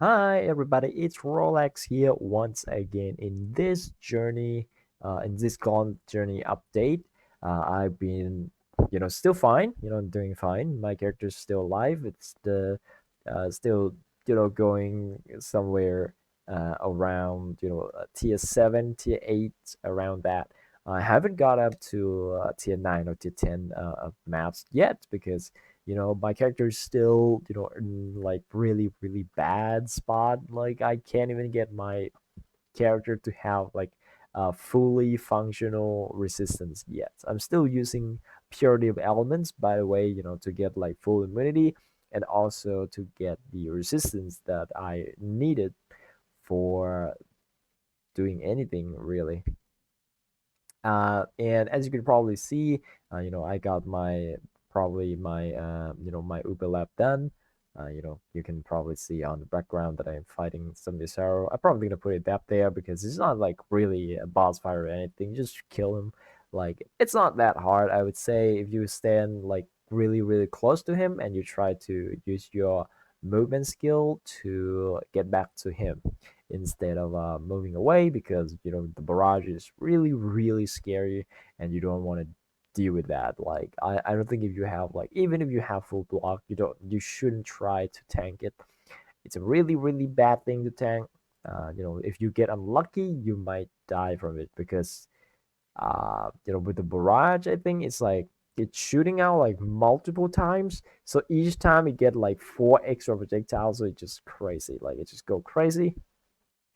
Hi everybody, it's Rolex here once again in this journey, in this Gauntlet Journey update. I've been, still fine. Doing fine. My character's still alive. It's the still, going somewhere around, tier 7, tier 8, around that. I haven't got up to tier 9 or tier 10 of maps yet because my character is still in like really bad spot. Like I can't even get my character to have like fully functional resistance yet. I'm still using purity of elements, by the way, to get like full immunity and also to get the resistance that I needed for doing anything really. And as you can probably see, I got my probably my my Uber lab done. You can probably see on the background that I'm fighting some Visaro. I'm probably gonna put it up there because it's not like really a boss fight or anything. Just kill him. Like it's not that hard. I would say if you stand like really close to him and you try to use your movement skill to get back to him instead of moving away because the barrage is really scary and you don't want to deal with that. Like I don't think if you have like even if you have full block, you shouldn't try to tank it. It's a really bad thing to tank. If you get unlucky, you might die from it because with the barrage, I think it's like it's shooting out like multiple times. So each time you get like four extra projectiles, so it's just crazy. Like it just go crazy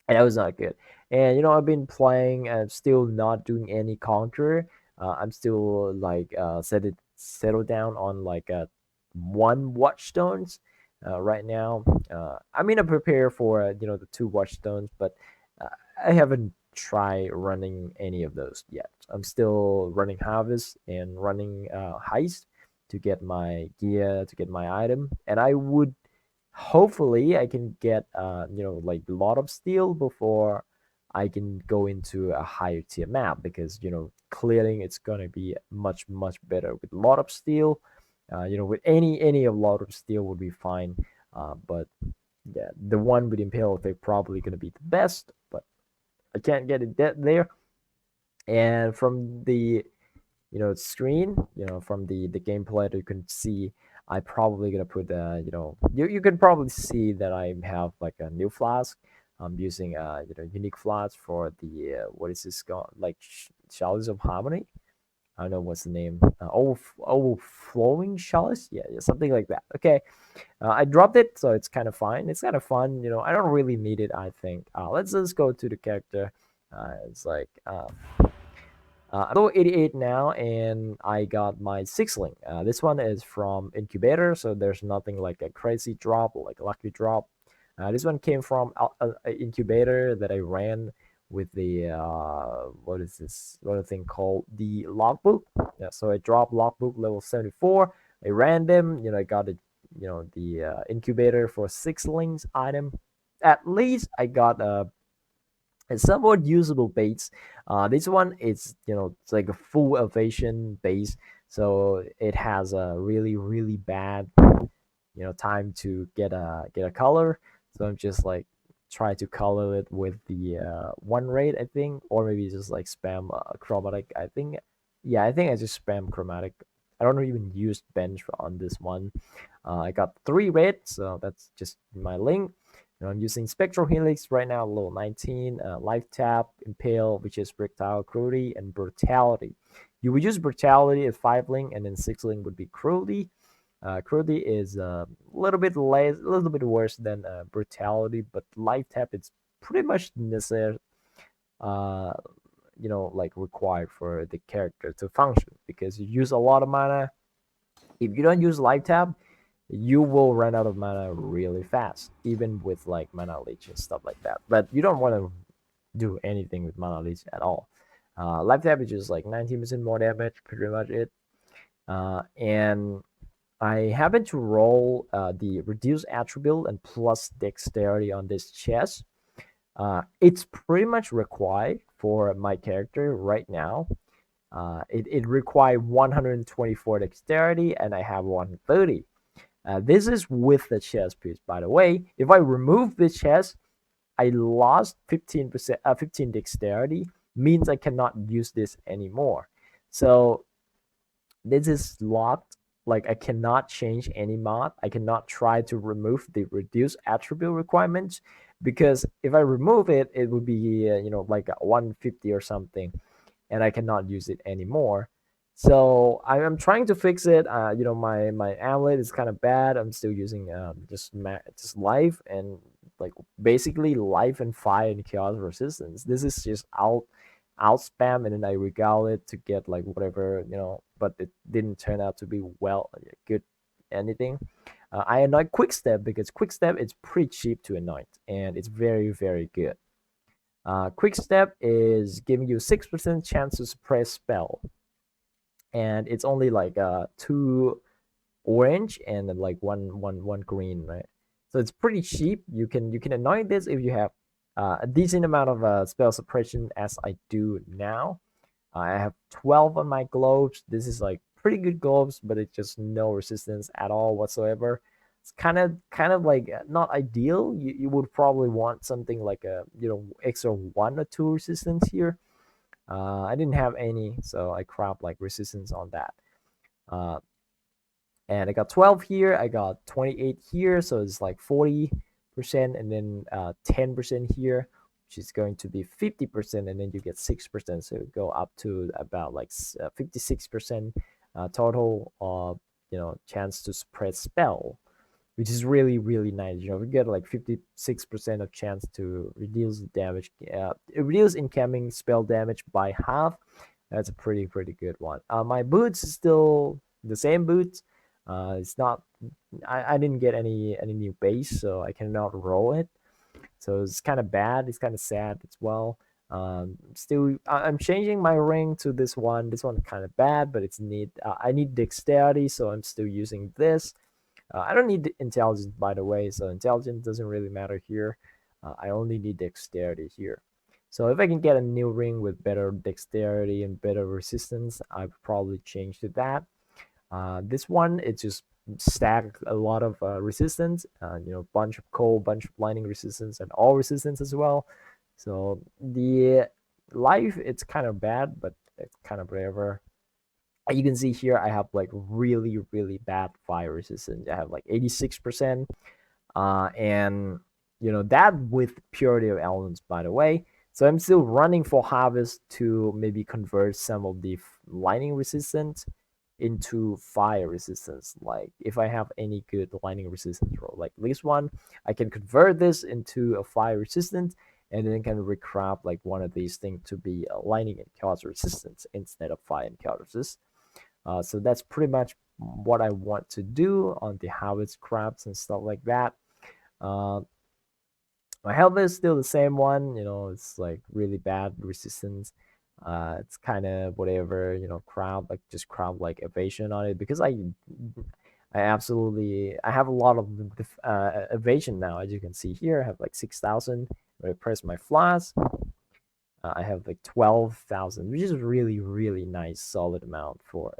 and that was not good. And I've been playing and still not doing any conquer. I'm still like settled down on like one watchstones right now. I mean, I prepare for the two watchstones, but uh, I haven't tried running any of those yet. I'm still running harvest and running heist to get my gear, to get my item, and I would hopefully I can get like a lot of steel before I can go into a higher tier map because clearing it's gonna be much better with a lot of steel. With any of lot of steel would be fine. But yeah, the one with impale effect probably gonna be the best, but I can't get it there. And from the screen, from the gameplay that you can see, I probably gonna put you can probably see that I have like a new flask. I'm using unique flask for the what is this called, like chalice of harmony. I don't know what's the name. Overflowing chalice, yeah, something like that. Okay, I dropped it, so it's kind of fine. It's kind of fun, I don't really need it. I think. Let's just go to the character. It's like I'm level 88 now, and I got my six link. This one is from incubator, so there's nothing like a crazy drop, like a lucky drop. This one came from incubator that I ran with the what is this? What a thing called the logbook. Yeah, so I dropped logbook level 74. I ran them. I got it. The incubator for six links item. At least I got a somewhat usable base. This one is it's like a full elevation base, so it has a really bad time to get a color. So I'm just like try to color it with the one rate, I think, or maybe just like spam chromatic. I think, yeah, I think I just spam chromatic. I don't even use bench on this one. I got three red, so that's just my link. I'm using Spectral Helix right now, level 19, Life Tap, Impale, which is Projectile, Cruelty, and Brutality. You would use Brutality at 5 link, and then 6 link would be Cruelty. Cruelty is a little bit less, a little bit worse than Brutality, but Life Tap it's pretty much necessary, uh, like required for the character to function because you use a lot of mana. If you don't use Life Tap, you will run out of mana really fast, even with like mana leech and stuff like that. But you don't want to do anything with mana leech at all. Life tap is just like 19% more damage, pretty much it. And I happen to roll the reduced attribute and plus dexterity on this chest. It's pretty much required for my character right now. It requires 124 dexterity, and I have 130. This is with the chest piece, by the way. If I remove this chest, I lost 15%, 15 dexterity, means I cannot use this anymore. So this is locked. Like I cannot change any mod. I cannot try to remove the reduce attribute requirements, because if I remove it, it would be like a 150 or something, and I cannot use it anymore. So I'm trying to fix it. My amulet is kind of bad. I'm still using just life and like basically life and fire and chaos resistance. This is just out spam, and then I regale it to get like whatever, but it didn't turn out to be good anything. I anoint quick step because quick step is pretty cheap to anoint, and it's very very good. Quick step is giving you 6% chance to suppress spell, and it's only like two orange and then like one green, right? So it's pretty cheap. You can anoint this if you have a decent amount of spell suppression, as I do now. I have 12 on my globes. This is like pretty good globes, but it's just no resistance at all whatsoever. It's kind of like not ideal. You would probably want something like a extra 1 or 2 resistance here. I didn't have any, so I crapped like resistance on that. Uh, and I got 12 here. I got 28 here, so it's like 40%, and then 10% here, which is going to be 50%, and then you get 6%, so it go up to about like 56% total chance to spread spell, which is really really nice. We get like 56% of chance to reduce damage, reduce incoming spell damage by half. That's a pretty good one. My boots is still the same boots. It's not. I didn't get any new base, so I cannot roll it. So it's kind of bad. It's kind of sad as well. Still, I'm changing my ring to this one. This one kind of bad, but it's need. I need dexterity, so I'm still using this. I don't need intelligence, by the way, so intelligence doesn't really matter here. I only need dexterity here. So if I can get a new ring with better dexterity and better resistance, I would probably change to that. This one, it just stacked a lot of resistance, bunch of cold, bunch of blinding resistance, and all resistance as well. So the life, it's kind of bad, but it's kind of whatever. You can see here I have like really really bad fire resistance. I have like 86%, and that with purity of elements, by the way. So I'm still running for harvest to maybe convert some of the lightning resistance into fire resistance. Like if I have any good lightning resistance roll like this one, I can convert this into a fire resistance, and then can recraft like one of these things to be a lightning and chaos resistance instead of fire and chaos resistance. So that's pretty much what I want to do on the harvest crabs and stuff like that. Uh, my health is still the same one. It's like really bad resistance. It's kind of whatever. Crowd like just crowd like evasion on it, because I have a lot of evasion now. As you can see here, I have like 6,000. When I press my flask, I have like 12,000, which is really really nice solid amount for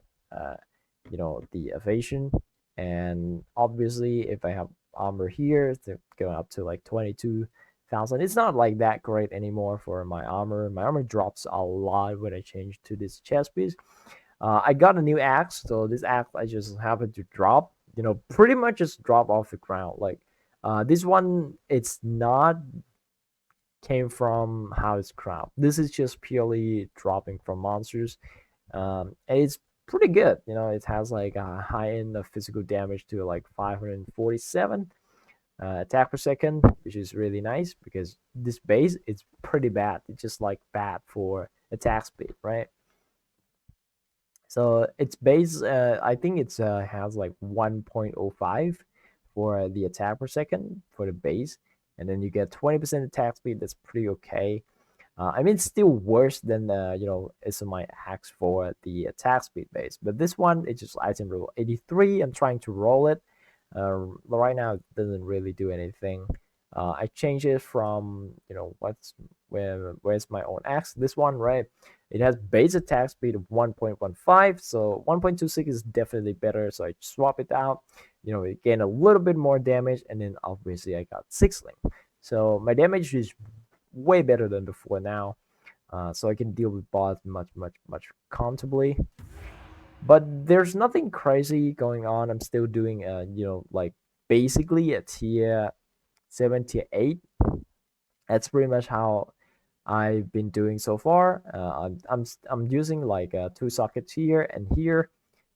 the evasion. And obviously if I have armor here, they're going up to like 22,000. It's not like that great anymore for my armor. My armor drops a lot when I change to this chest piece. I got a new axe, so this axe I just happened to drop, pretty much just drop off the ground. Like this one, it's not came from house crop. This is just purely dropping from monsters. And it's pretty good. It has like a high end of physical damage to like 547 attack per second, which is really nice because this base is pretty bad. It's just like bad for attack speed, right? So its base, I think it's has like 1.05 for the attack per second for the base, and then you get 20% attack speed. That's pretty okay. I mean, it's still worse than the SMI axe for the attack speed base, but this one it's just item roll 83. I'm trying to roll it. Right now it doesn't really do anything. I changed it from where's my own axe. This one, right? It has base attack speed of 1.15, so 1.26 is definitely better. So I swap it out. it gained a little bit more damage, and then obviously I got 6 link. So my damage is way better than before now. So I can deal with bots much comfortably. But there's nothing crazy going on. I'm still doing like basically a tier 7, tier 8. That's pretty much how I've been doing so far. I'm using like 2 sockets here and here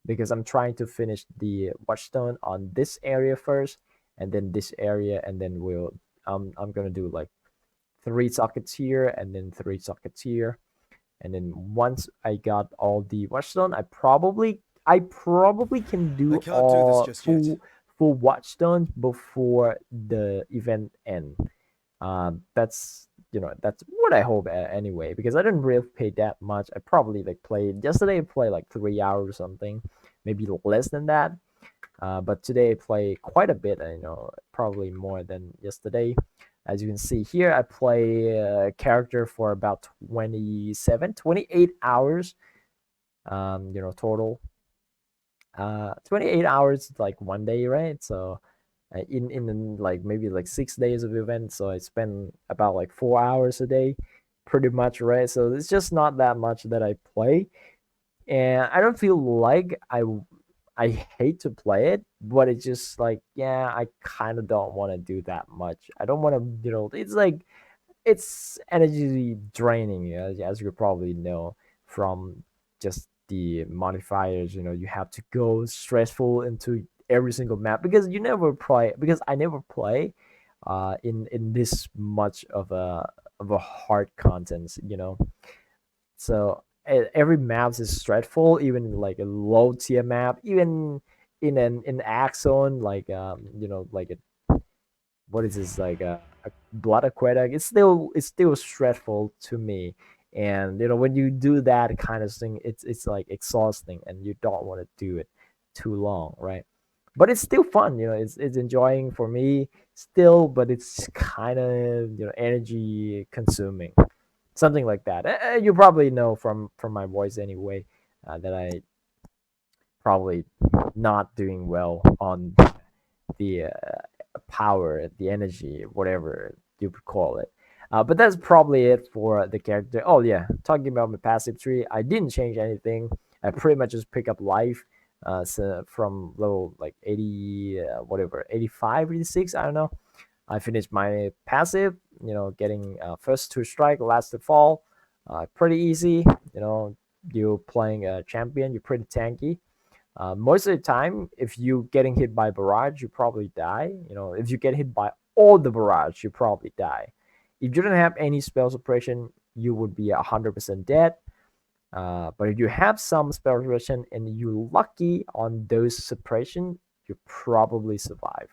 because I'm trying to finish the watchstone on this area first, and then this area, and then I'm gonna do like 3 sockets here and then 3 sockets here, and then once I got all the watchstone, I probably can I do can't do this all just yet. full watchstones before the event end. That's what I hope anyway, because I didn't really pay that much. I probably like played yesterday. I played like 3 hours or something, maybe less than that. But today I play quite a bit. Probably more than yesterday. As you can see here, I play a character for about 28 hours. Total. 28 hours like one day, right? So in like maybe like 6 days of event, so I spend about like 4 hours a day, pretty much, right? So it's just not that much that I play, and I don't feel like I hate to play it, but it's just like, yeah, I kind of don't want to do that much. I don't want to, it's like it's energy draining, as you probably know from just the modifiers. You have to go stressful into every single map because you never play, because I never play in this much of a hard content. So every map is stressful, even like a low tier map, even in Axon, like like what is this, like a blood aqueduct. It's still stressful to me, and when you do that kind of thing, it's like exhausting, and you don't want to do it too long, right? But it's still fun. It's enjoying for me still, but it's kind of energy consuming, something like that. You probably know from my voice anyway, that I probably not doing well on the power, the energy, whatever you could call it. But that's probably it for the character. Oh yeah, talking about my passive tree, I didn't change anything. I pretty much just pick up life, so from level like 80, whatever, 85, 86, I don't know. I finished my passive, getting first to strike, last to fall. Pretty easy. You playing a champion, you're pretty tanky. Most of the time, if you getting hit by barrage, you probably die. If you get hit by all the barrage, you probably die. If you don't have any spell suppression, you would be 100% dead. But if you have some spell suppression and you're lucky on those suppression, you probably survive.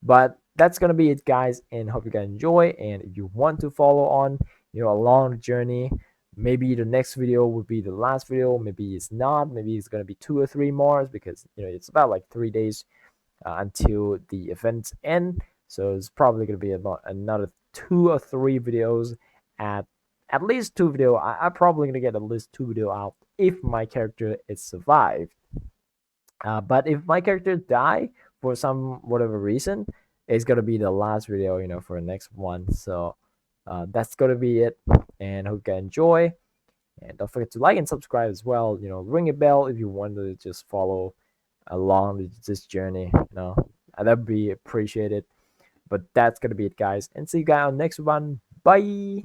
But that's gonna be it, guys, and hope you guys enjoy. And if you want to follow on, a long journey, maybe the next video would be the last video. Maybe it's not. Maybe it's gonna be 2 or 3 more because it's about like 3 days until the events end. So it's probably gonna be about another 2 or 3 videos at at least 2 video. I'm probably gonna get at least 2 video out if my character is survived. But if my character die for some whatever reason, it's gonna be the last video, for the next one. So that's gonna be it, and hope you enjoy. And don't forget to like and subscribe as well. Ring a bell if you want to just follow along this journey. That'd be appreciated. But that's gonna be it, guys, and see you guys on the next one. Bye.